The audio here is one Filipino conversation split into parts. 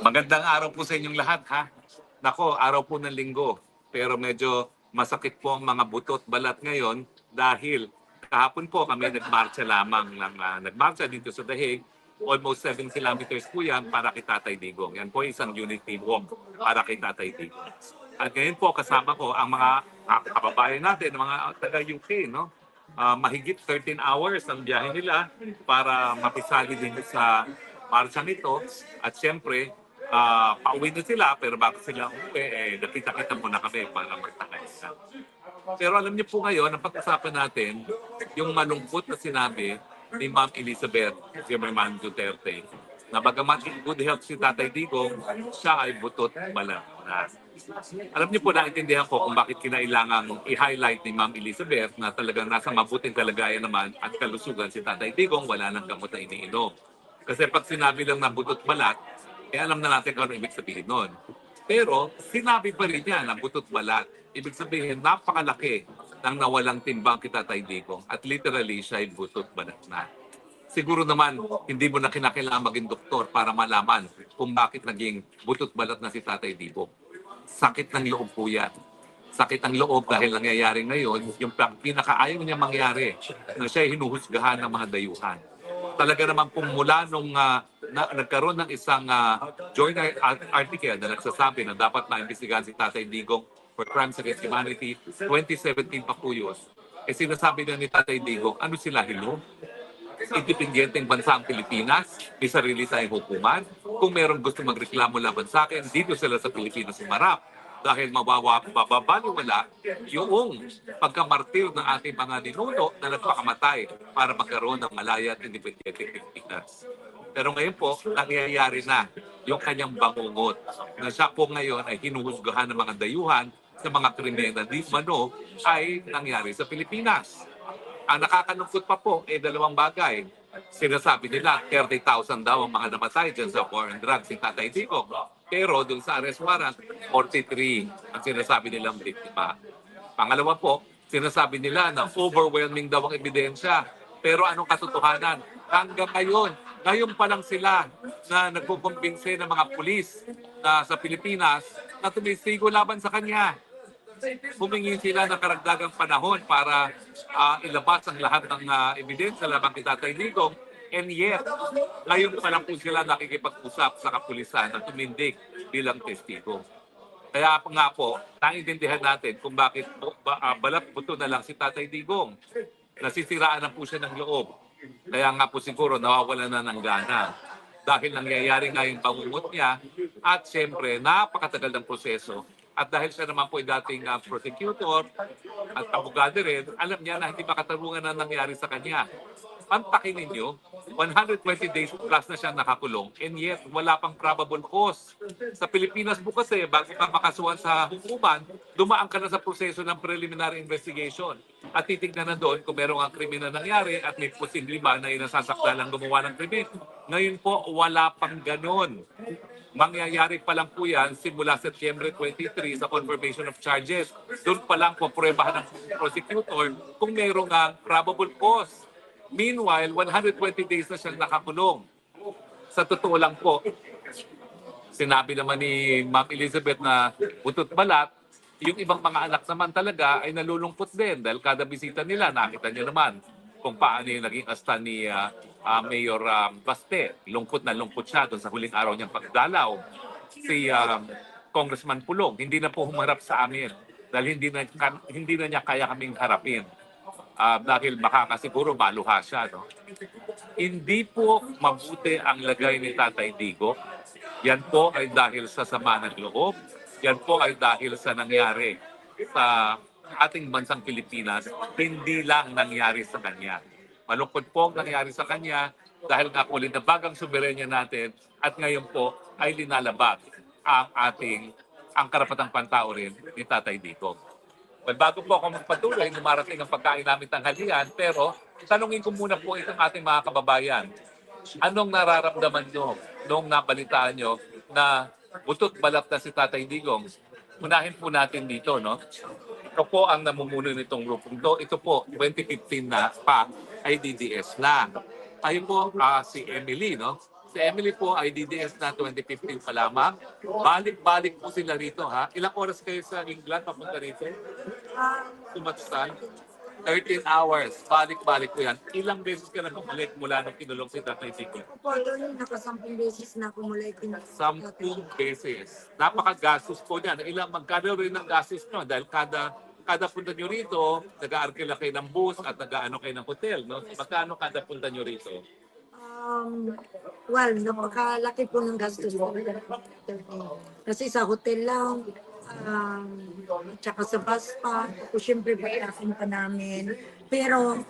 Magandang araw po sa inyong lahat, ha. Nako, araw po ng linggo, pero medyo masakit po ang mga butot balat ngayon dahil kahapon po kami nagmarcha lamang nagmarcha dito sa Dahig. Almost 7 kilometers po yan para kay Tatay Digong. Yan po isang unity walk para kay Tatay Digong. At ngayon po kasama ko ang mga kababayan natin, mga taga-UK, no? Mahigit 13 hours ang biyahe nila para mapisali din sa marcha nito. At siyempre, pauwi na sila, pero bago sila umuwi, nakita-kita muna kami para magtaka. Pero alam niyo po ngayon, ang pag-usapan natin, yung malungkot na sinabi ni Ma'am Elizabeth Zimmerman Duterte, na bagamat in good health si Tatay Digong, siya ay butot balat na. Alam niyo po, naintindihan ko kung bakit kinailangang i-highlight ni Ma'am Elizabeth na talagang nasa mabuting kalagayan naman at kalusugan si Tatay Digong, wala nang gamot na iniinom. Kasi pag sinabi lang na butot balat, alam na natin kung ano ibig sabihin nun. Pero sinabi pa rin niya na butot balat. Ibig sabihin, napakalaki ng nawalang timbang kay Tatay Digong at literally siya ay butot balat na. Siguro naman, hindi mo na kinakailangan maging doktor para malaman kung bakit naging butot balat na si Tatay Digong. Sakit ng loob po yan. Sakit ng loob dahil nangyayari ngayon, yung pinakaayaw niya mangyari, na siya ay hinuhusgahan ng mga dayuhan. Talaga naman kung mula nung nagkaroon ng isang journal article na nagsasabi na dapat maimbestigahan si Tatay Digong for crimes against humanity, 2017 pa po yun. Sinasabi na ni Tatay Digong, ano sila, hilo? Independenteng bansa ang Pilipinas, may sarili tayong hukuman. Kung merong gusto magreklamo laban sa akin, dito sila sa Pilipinas sumarap. Dahil mababaliwala yung pagkamartir ng ating mga ninuno na nagpakamatay para magkaroon ng malaya at independenteng Pilipinas. Pero ngayon po, nangyayari na yung kanyang bangungot na siya po ngayon ay hinuhusgahan ng mga dayuhan sa mga krimen na di mano ay nangyari sa Pilipinas. Ang nakakalungkot pa po dalawang bagay. Sinasabi nila 30,000 daw ang mga namatay dyan sa war and drugs si Tatay Digong. Pero dun sa arrest warrant, 43 ang sinasabi nilang biktima. Pangalawa po, sinasabi nila na overwhelming daw ang ebidensya. Pero anong katotohanan? Hanggang ngayon pa lang sila na nagkukumbinse ng mga pulis na sa Pilipinas na tumisigo laban sa kanya. Humingi sila ng karagdagang panahon para ilabas ang lahat ng ebidensya laban kay Tatay Digong. And yet, ngayon pa lang po sila nakikipag-usap sa kapulisan na tumindig bilang testigo. Kaya nga po, naiintindihan natin kung bakit balat buto na lang si Tatay Digong. Nasisiraan na po siya ng loob. Kaya nga po siguro nawawala na ng gana. Dahil nangyayari nga yung pangungot niya at siyempre napakatagal ng proseso. At dahil siya naman po ay dating prosecutor at abogado rin, alam niya na hindi makatarungan na nangyari sa kanya. Pantakin ninyo, 120 days plus na siya nakakulong and yet wala pang probable cause. Sa Pilipinas po kasi, bago ka makasuhan sa hukuman, dumaan ka na sa proseso ng preliminary investigation. At titignan na doon kung merong ang krimen na nangyari at may posible ba na inasasakta lang gumawa ng krimen. Ngayon po, wala pang ganon. Mangyayari pa lang po yan simula September 23 sa confirmation of charges. Doon pa lang po pruebahan ng prosecutor kung mayroong probable cause. Meanwhile, 120 days na siyang nakakulong. Sa totoo lang po, sinabi naman ni Ma'am Elizabeth na butot balat, yung ibang mga anak naman talaga ay nalulungkot din dahil kada bisita nila, nakita niyo naman kung paano yung naging asta ni Mayor Baste. Lungkot na lungkot siya doon sa huling araw niyang pagdalaw. Si Congressman Pulong, hindi na po humarap sa amin dahil hindi na niya kaya kaming harapin. Dahil baka siguro maluha siya. No? Hindi po mabuti ang lagay ni Tatay Digong. Yan po ay dahil sa sama ng loob. Yan po ay dahil sa nangyari sa ating bansang Pilipinas, hindi lang nangyari sa kanya. Malungkot po ang nangyari sa kanya dahil nga po linabagang soberenya natin at ngayon po ay linalabag ang karapatang pantao rin ni Tatay Digong. Well, bago po ako magpatuloy, dumarating ang pagkain namin tanghalian, pero tanungin ko muna po itong ating mga kababayan. Anong nararamdaman nyo nung nabalitaan nyo na butot balat na si Tatay Digong? Unahin po natin dito, no? Ito po ang namumuno nitong grupong to. Ito po, 2015 na pa, ay DDS lang. Tayo po, si Emily, no? Si Emily po ay DDS na 2015 pa lamang. Balik-balik po sila rito, ha? Ilang oras kayo sa England papunta rito? Too much time? 13 hours. Balik-balik po yan. Ilang beses ka na bumalik mula nung kinulong si Tatay Tiko? Ako po, doon nakasampung beses na ako mula itinatay. 10 beses. Napakagastos po niyan. Magkano rin ang gastos nyo? Dahil kada punta nyo rito, nag-aarkila kayo ng bus at nag-ano kayo ng hotel. No? Magkano kada punta nyo rito? Well, napakalaki po ng gastos ko. Kasi sa hotel lang, tsaka sa bus pa, o syempre pagkasin pa namin. Pero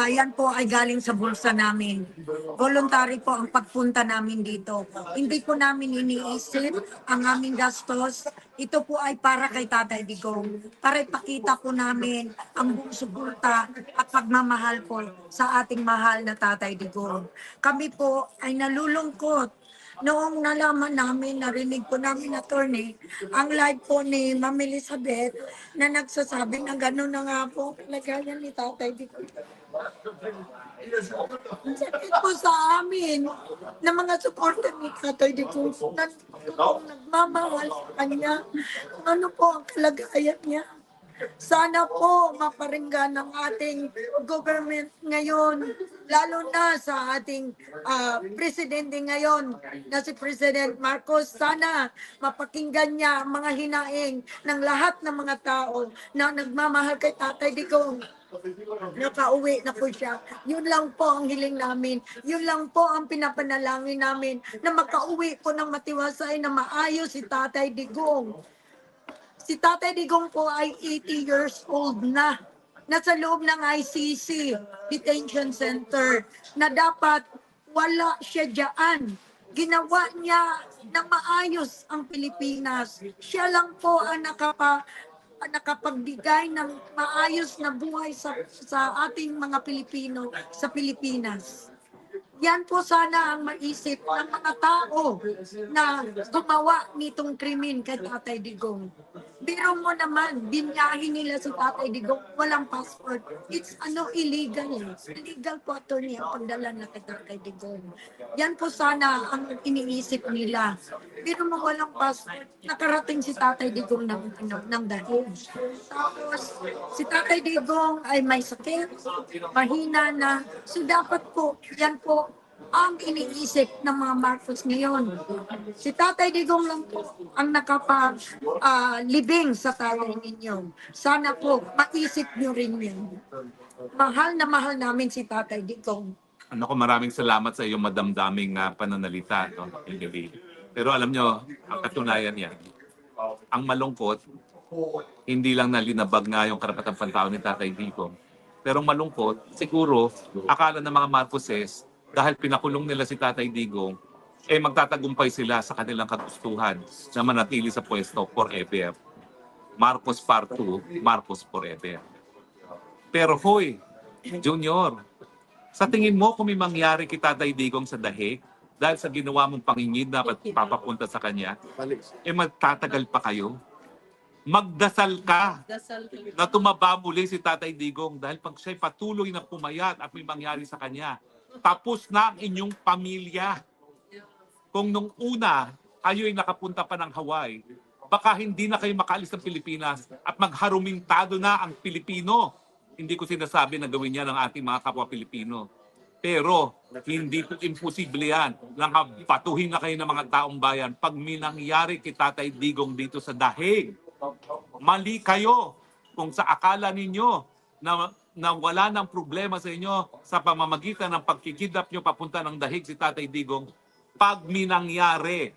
yan po ay galing sa bulsa namin. Voluntary po ang pagpunta namin dito. Hindi po namin iniisip ang aming gastos. Ito po ay para kay Tatay Digong. Para ipakita po namin ang buong suporta at pagmamahal po sa ating mahal na Tatay Digong. Kami po ay nalulungkot noong nalaman namin, narinig po namin, attorney, ang live po ni Ma'am Elizabeth na nagsasabi na gano'n na nga po kalagayan ni Tatay Digong. Sakit po sa amin na mga supporter ni Tatay Digong na nagmamahal sa kanya. Kung ano po ang kalagayan niya. Sana po maparinggan ng ating government ngayon, lalo na sa ating presidente ngayon na si President Marcos. Sana mapakinggan niya ang mga hinaing ng lahat ng mga tao na nagmamahal kay Tatay Digong. Nakauwi na po siya. Yun lang po ang hiling namin. Yun lang po ang pinapanalangin namin na makauwi po ng matiwasay na maayos si Tatay Digong. Si Tatay Digong po ay 80 years old na. Nasa loob ng ICC, Detention Center, na dapat wala siya dyan. Ginawa niya na maayos ang Pilipinas. Siya lang po ang nakapagbigay ng maayos na buhay sa ating mga Pilipino sa Pilipinas. Yan po sana ang maisip ng mga tao na gumawa nitong krimen kay Tatay Digong. Biro mo naman, binyahin nila si Tatay Digong, walang passport. It's illegal. Illegal po, attorney, ang pagdala na kay Tatay Digong. Yan po sana ang iniisip nila. Biro mo walang passport, nakarating si Tatay Digong ng dahil. Tapos, si Tatay Digong ay may sakit, mahina na. So dapat po, yan po ang iniisip ng mga Marcos ngayon. Si Tatay Digong lang po ang nakapag-libing sa tatay ninyo. Sana po, maisip nyo rin yun. Mahal na mahal namin si Tatay Digong. Maraming salamat sa iyong madamdaming pananalita, no, Emily. Pero alam nyo, ang katunayan yan, ang malungkot, hindi lang nalinabag nga yung karapatang pantao ni Tatay Digong. Pero malungkot, siguro, akala ng mga Marcoses, dahil pinakulong nila si Tatay Digong, magtatagumpay sila sa kanilang kagustuhan na manatili sa pwesto forever. Marcos Part 2, Marcos forever. Pero hoy, Junior, sa tingin mo kung may mangyari kay Tatay Digong sa dahig, dahil sa ginawa mong pangingid na papapunta sa kanya, magtatagal pa kayo? Magdasal ka na tumaba muli si Tatay Digong dahil pag siya'y patuloy na pumayat at may mangyari sa kanya, tapos na ang inyong pamilya. Kung nung una, kayo'y nakapunta pa ng Hawaii, baka hindi na kayo makaalis ng Pilipinas at magharumintado na ang Pilipino. Hindi ko sinasabi na gawin yan ng ating mga kapwa Pilipino. Pero hindi po imposible yan. Nakabatuhin na kayo ng mga taong bayan pag minangyari kay Tatay Digong dito sa dahig. Mali kayo kung sa akala ninyo na wala ng problema sa inyo sa pamamagitan ng pagkikidnap nyo papunta ng dahig si Tatay Digong. Pag minangyari,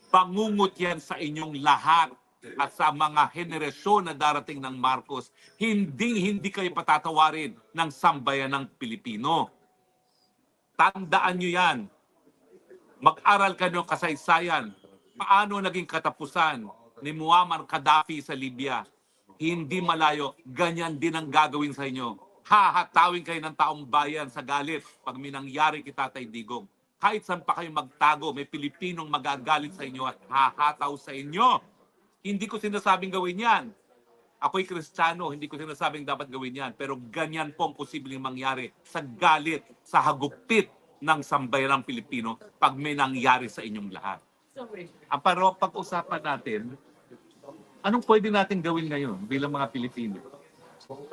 bangungot yan sa inyong lahat at sa mga henerasyon na darating ng Marcos. Hindi kayo patatawarin ng sambayan ng Pilipino. Tandaan nyo yan. Mag-aral kayo ng kasaysayan. Paano naging katapusan ni Muammar Gaddafi sa Libya? Hindi malayo, ganyan din ang gagawin sa inyo. Hahatawin kayo ng taong bayan sa galit pag minangyari kay Tatay Digong. Kahit saan pa kayo magtago, may Pilipinong magagalit sa inyo at hahataw sa inyo. Hindi ko sinasabing gawin yan. Ako'y Kristiyano, hindi ko sinasabing dapat gawin yan. Pero ganyan po ang posibleng mangyari sa galit, sa hagupit ng sambayanang Pilipino pag may nangyari sa inyong lahat. Ang pag-usapan natin, anong pwede natin gawin ngayon bilang mga Pilipino?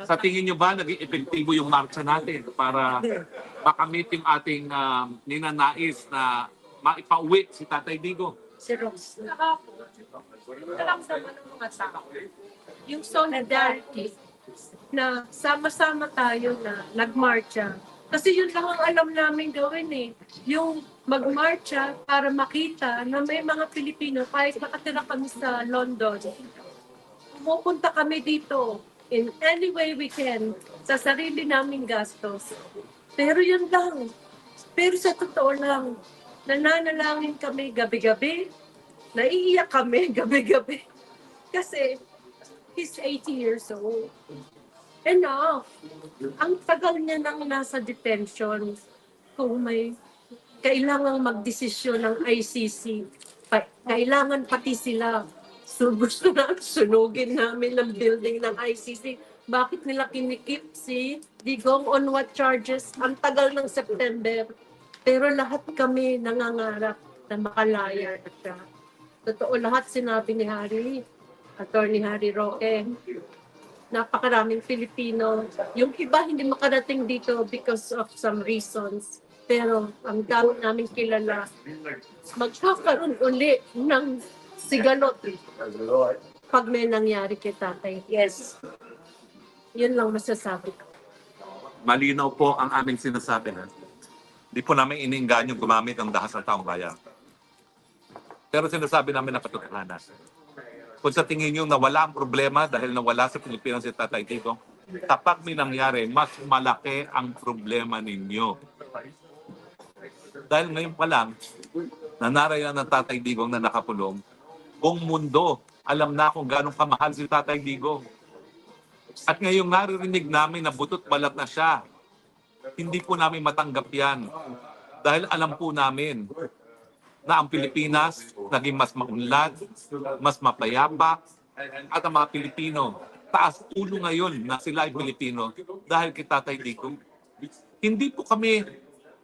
Sa tingin nyo ba naging epektibo yung marcha natin para makamit yung ating ninanais na maipauwi si Tatay Digo? Si Ross. Nakaramdaman ng mga tao. Yung solidarity na sama-sama tayo na nagmarcha. Kasi yun lang ang alam namin gawin eh. Yung magmarcha para makita na may mga Pilipino, kahit nakatira kami sa London, pumupunta kami dito in any way we can sa sarili naming gastos. Pero yun lang. Pero sa totoo lang, nananalangin kami gabi-gabi, naiiyak kami gabi-gabi. Kasi he's 80 years old. Enough. Ang tagal niya nang nasa detention. Kung may kailangang magdesisyon ng ICC, kailangan pati sila. So gusto na sunugin namin ang building ng ICC. Bakit nila kinikip si Digong on what charges? Ang tagal ng September. Pero lahat kami nangangarap na makalaya na siya. Totoo lahat sinabi ni Attorney Harry Roque. Napakaraming Pilipino. Yung iba hindi makarating dito because of some reasons. Pero ang dami namin kilala, magkakaroon uli ng sigalot pag may nangyari kay tatay. Yes. Yun lang masasabi ko. Malinaw po ang aming sinasabi na hindi po namin iniinganyo gumamit ng dahas ng taong bayan. Pero sinasabi namin na katotohanan. Kung sa tingin nyo nawala ang problema dahil nawala sa Pilipinas si Tatay Digong, kapag may nangyari, mas malaki ang problema ninyo. Dahil ngayon pa lang, nanarayan ng Tatay Digong na nakakulong, buong mundo alam na kung gano'ng kamahal si Tatay Digong. At ngayong naririnig namin na butot balat na siya, hindi po namin matanggap yan. Dahil alam po namin na ang Pilipinas naging mas maunlad, mas mapayapa, at ang mga Pilipino, taas ulo ngayon na sila ay Pilipino dahil kay Tatay Digong. Hindi po kami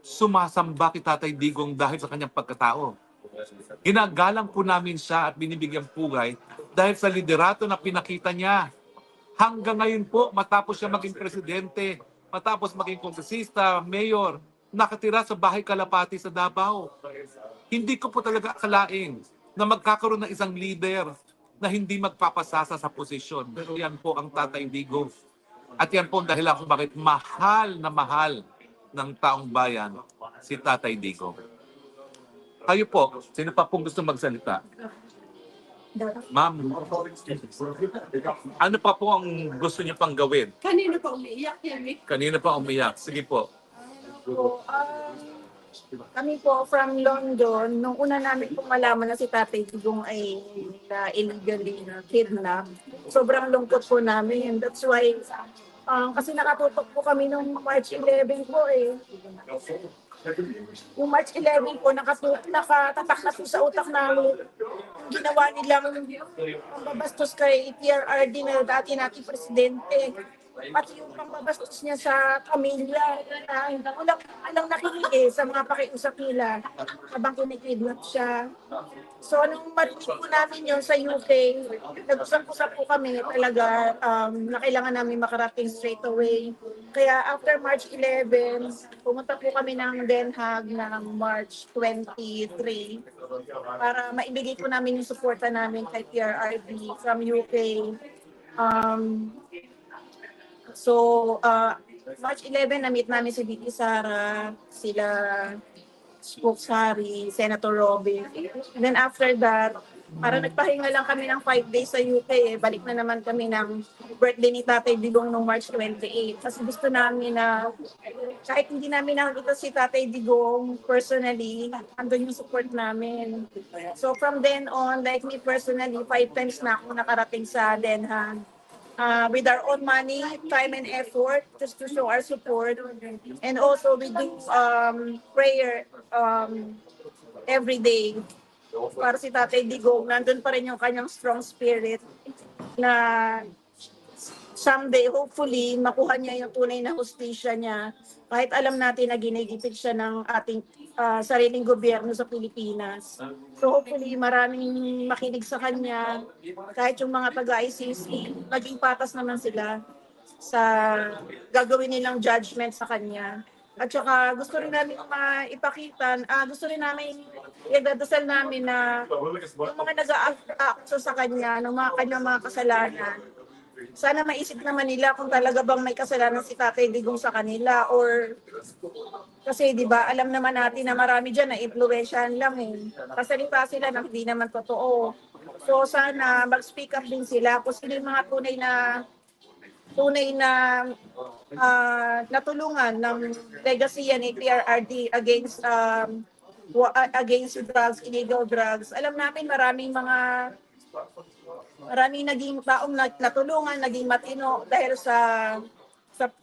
sumasamba kay Tatay Digong dahil sa kanyang pagkatao. Ginagalang po namin siya at binibigyan pugay dahil sa liderato na pinakita niya. Hanggang ngayon po, matapos siya maging presidente, matapos maging kongresista, mayor, nakatira sa bahay Kalapati sa Davao. Hindi ko po talaga akalain na magkakaroon ng isang leader na hindi magpapasasa sa posisyon. Pero yan po ang Tatay Digong. At yan po ang dahilan kung bakit mahal na mahal ng taong bayan si Tatay Digong. Kayo po, sino pa pong gusto magsalita? Ma'am, ano pa po ang gusto niyo pang gawin? Kanino pa umiiyak yan eh? Kanina pa umiyak. Sige po. Po, kami po from London, nung una namin pong malaman na si Tatay Digong ay na illegally na kidnap, sobrang lungkot po namin. That's why, kasi nakatutok po kami nung March 11 po eh. Yung March 11 po, nakatatak na po sa utak namin. Ginawa nilang pambabastos kay PRRD na dati nating presidente. Pati yung pambabastos niya sa pamilya na walang nakikinig sa mga pakiusap nila habang kinikidnap siya. So, nung marinig po namin yun sa UK, nag-usap-usap po kami talaga na kailangan namin makarating straight away. Kaya after March 11, pumunta po kami ng Den Haag ng March 23 para maibigay po namin yung suporta namin kay PRRD from UK. March 11, na-meet namin si Vicky Sara, sila Spokes Harry, Senator Robin. And then after that, para nagpahinga lang kami ng 5 days sa UK, balik na naman kami ng birthday ni Tatay Digong noong March 28. Kasi gusto namin na, kahit hindi namin nakikita si Tatay Digong personally, andun yung support namin. So from then on, like me personally, 5 times na ako nakarating sa Den Haag. With our own money, time and effort just to show our support. And also we do prayer every day para si Tatay Digong. Nandun pa rin yung kanyang strong spirit na someday, hopefully, makuha niya yung tunay na hustisya niya. Kahit alam natin na ginigipit siya ng ating sariling gobyerno sa Pilipinas. So hopefully, maraming makinig sa kanya. Kahit yung mga taga-ICC, maging patas naman sila sa gagawin nilang judgment sa kanya. At saka gusto rin namin maipakita, gusto rin namin, iagdadasal namin na yung mga nag-aakusa sa kanya, ng mga kanyang mga kasalanan, sana maisip naman nila kung talaga bang may kasalanan si Tatay Digong sa kanila or kasi 'di ba alam naman natin na marami diyan na impluwensyahan lang kasalita sila na hindi naman totoo. So sana mag-speak up din sila kung sino yung mga tunay na natulungan ng legacy ni PRRD against drugs, illegal drugs. Alam natin maraming naging taong natulungan, naging matino dahil sa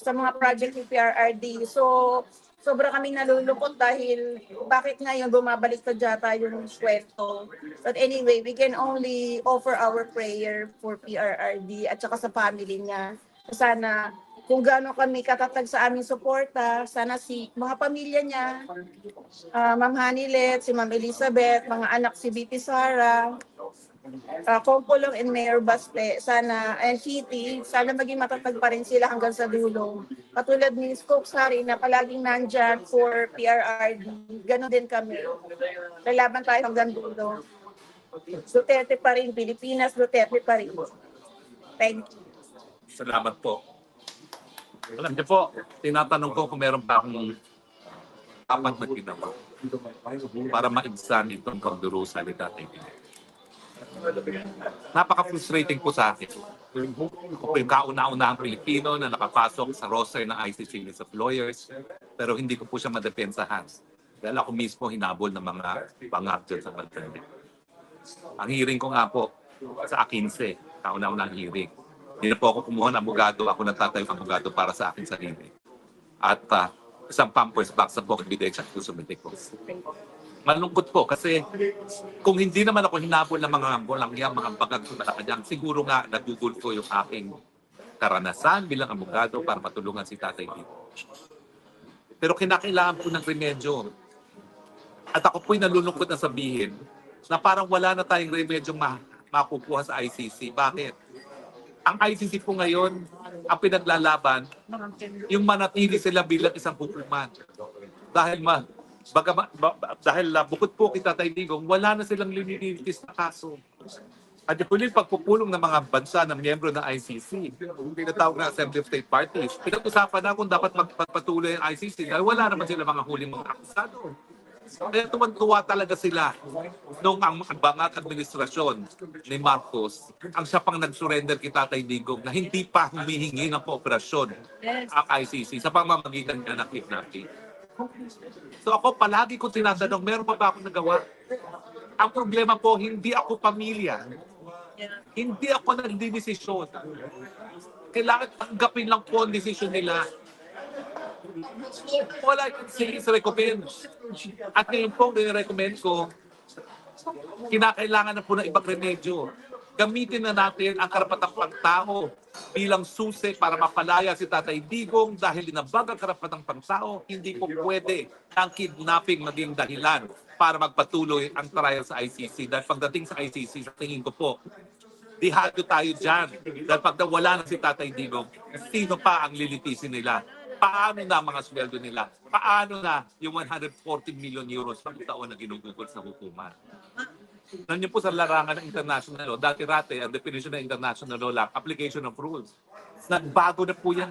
mga project ni PRRD. So, sobra kaming nalulungkot dahil bakit ngayon bumabalik sa yata yung kwento. But anyway, we can only offer our prayer for PRRD at saka sa family niya. Sana kung gaano kami katatag sa aming suporta, sana mga pamilya niya, Ma'am Hanilet, si Ma'am Elizabeth, mga anak si BP Sara, Kompolong and Mayor Baste, and Kitty, sana maging matatag pa rin sila hanggang sa dulo. Katulad ni Scope Sari na palaging nandyan for PRRD, gano'n din kami. Lalaban tayo hanggang dulo. Duterte pa rin, Pilipinas, Duterte pa rin. Thank you. Salamat po. Alam niyo po, tinatanong ko kung meron pa akong dapat na ginawa para maibsan itong pagdurusa ni Tatay Digong. Napaka-frustrating po sa akin. Ako po yung kauna-unahang Pilipino na nakapasok sa roster ng ICC list of lawyers, pero hindi ko po siya madepensahan. Dahil ako mismo hinabol ng mga bangag dyan sa Maltende. Ang hearing ko nga po sa 15, kauna-unahang hearing. Hindi na po ako kumuha ng abogado, ako nagtatayong abogado para sa akin sarili. At isang pampers box na po ebidensya ko sumiti ko. Malungkot po kasi kung hindi naman ako hinabol ng mga walangyang, mga bagag sa Malacanang, siguro nga nagugol ko yung aking karanasan bilang abogado para matulungan si Tatay Digong. Pero kinakailangan po ng remedyo. At ako po'y nalulungkot na sabihin na parang wala na tayong remedyo makukuha sa ICC. Bakit? Ang ICC po ngayon, ang pinaglalaban, yung manatili sila bilang isang hukuman. Dahil bukod po kay Tatay Digong, wala na silang linilitis na kaso. At yung pagpupulong ng mga bansa na miyembro ng ICC, tinatawag na Assembly of State Parties, pinag-usapan na kung dapat magpatuloy ang ICC dahil wala naman sila mga huling mga akusado. Kaya tuwan-tuwa talaga sila nung ang bangat administrasyon ni Marcos ang siya pang nag-surrender kay Tatay Digong na hindi pa humihingi ng kooperasyon ang ICC sa pamamagitan niya ng kidnapping. So ako palagi ko tinatanong, meron pa ba akong nagawa? Ang problema po, hindi ako pamilya. Hindi ako nagdidesisyon. Kailangan tanggapin lang po ang desisyon nila. Wala yung recommend. At ngayon po, recommend ko, kinakailangan na po ng ibang remedyo. Gamitin na natin ang karapatang pangtao bilang susi para mapalaya si Tatay Digong dahil inabag ang karapatang pangtao, hindi po pwede ang kidnapping maging dahilan para magpatuloy ang trial sa ICC. Dahil pagdating sa ICC, sa tingin ko po, dihado tayo dyan. Dahil pag wala na si Tatay Digong, sino pa ang lilitisin nila? Paano na mga sweldo nila? Paano na yung 140 million euros pang taon na ginugugol sa hukuman? Nandiyan po sa larangan ng international law. Dati-rate, ang definition ng international law lang, application of rules. Nagbago na po yan.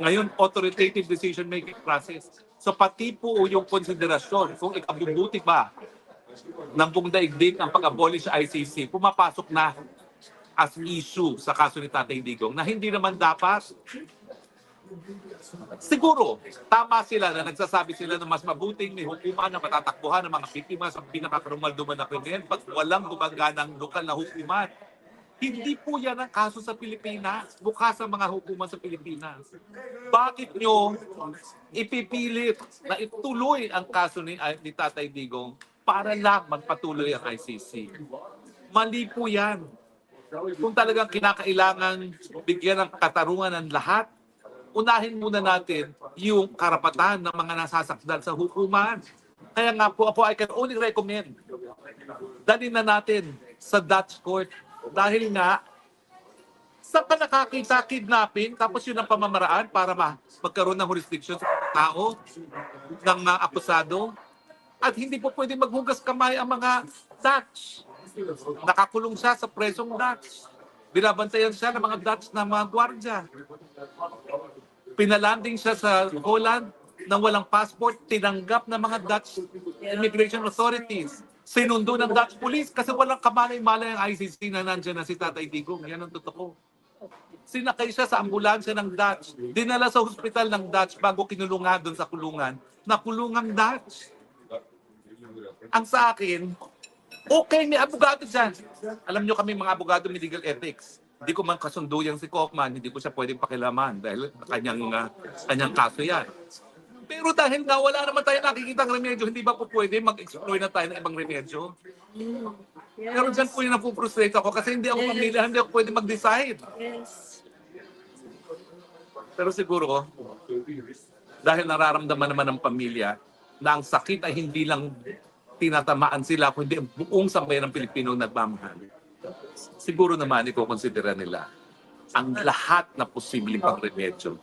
Ngayon, authoritative decision-making process. So pati po yung konsiderasyon kung ikabubuti ba ng buong daigdig ang pag-abolish sa ICC, pumapasok na as issue sa kaso ni Tatay Digong na hindi naman dapat. Siguro, tama sila na nagsasabi sila na mas mabuting may hukuman na matatakbuhan ng mga biktima sa pinakarumalduman na krimen pag walang gumaganang lokal na hukuman. Hindi po yan ang kaso sa Pilipinas. Bukas ang mga hukuman sa Pilipinas. Bakit nyo ipipilit na ituloy ang kaso ni Tatay Digong para lang magpatuloy ang ICC? Mali po yan. kung talagang kinakailangan bigyan ng katarungan ng lahat, unahin muna natin yung karapatan ng mga nasasakdal sa hukuman. Kaya nga po ako, I can only recommend, dalhin na natin sa Dutch court. Dahil nga, saan ka nakakita kidnapping, tapos yun ang pamamaraan para magkaroon ng jurisdiction sa tao, ng akusado. At hindi po pwede maghugas kamay ang mga Dutch. Nakakulong siya sa presong Dutch. Binabantayan siya ng mga Dutch na mga gwardya. Pinalanding siya sa Holland nang walang passport, tinanggap ng mga Dutch immigration authorities. Sinundo ng Dutch police kasi walang kamalay-malay ang ICC na nandiyan na si Tatay Digong. Yan ang totoo. Sinakay siya sa ambulansya ng Dutch. Dinala sa hospital ng Dutch bago kinulungan doon sa kulungan. Nakulungang Dutch. Ang sa akin, okay, may abogado dyan. Alam nyo kami mga abogado may legal ethics. Hindi ko man kasundo yan si Kaufman, hindi ko siya pwedeng pakilaman dahil kanyang kaso yan. Pero dahil nga wala naman tayo nakikita ng remedyo, hindi ba po pwede mag-explore na tayo ng ibang remedyo? Pero dyan po yung napuprustrate ako kasi hindi ako pamilya, hindi ako pwede mag-decide. Yes. Pero siguro, dahil nararamdaman naman ng pamilya na ang sakit ay hindi lang tinatamaan sila, kundi ang buong sambayan ng Pilipino nagmamahal. Siguro naman iko-considera nila ang lahat na posibleng pang-remedyo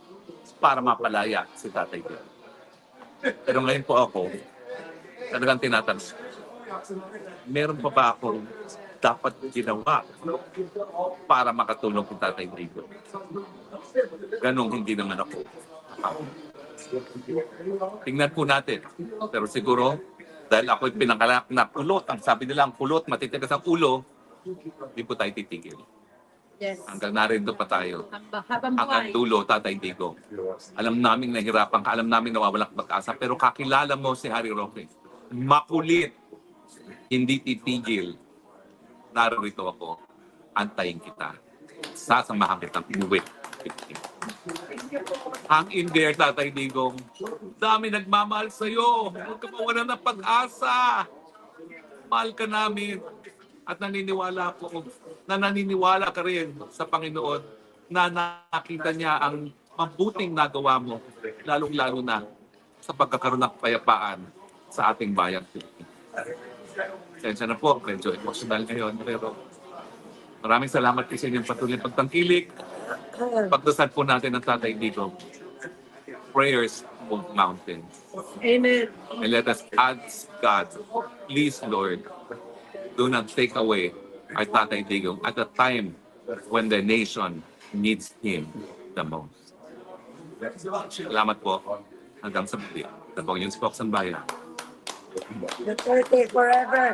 para mapalaya si Tatay Digong. Pero ngayon po ako, talagang tinatanong, meron pa ba akong dapat ginawa para makatulong kay Tatay Digong? Ganong hindi naman ako. Tingnan po natin. Pero siguro, dahil ako'y pinangalak na kulot, ang sabi nila ang kulot, matitigas ang ulo, hindi po tayo titigil. Yes. Hanggang narito pa tayo. Habang Hanggang buhay. dulo, Tatay Digong. Alam naming nahihirapan ka, alam naming nawawalan ka pag-asa, pero kakilala mo si Harry Roque. Makulit, hindi titigil. Narito ako, antayin kita. Sasamahan kitang inuwi. Hang in there, Tatay Digong. Dami nagmamahal sa'yo. Huwag ka mawalan ng pag-asa. Mahal ka namin. At naniniwala ka rin sa Panginoon na nakita niya ang mabuting nagawa mo, lalong-lalo na sa pagkakaroon ng kapayapaan sa ating bayan. Sensya na po, medyo emotional ngayon, pero maraming salamat po sa inyong patuloy pagtangkilik. Pagdasal po natin ang Tatay Digong. Prayers move mountains. Amen. And let us ask God, please Lord, do not take away our Tatay Digong at a time when the nation needs Him the most. Salamat po. Hanggang sa muli. Ito po yung Spokes ng Bayan. Duterte forever.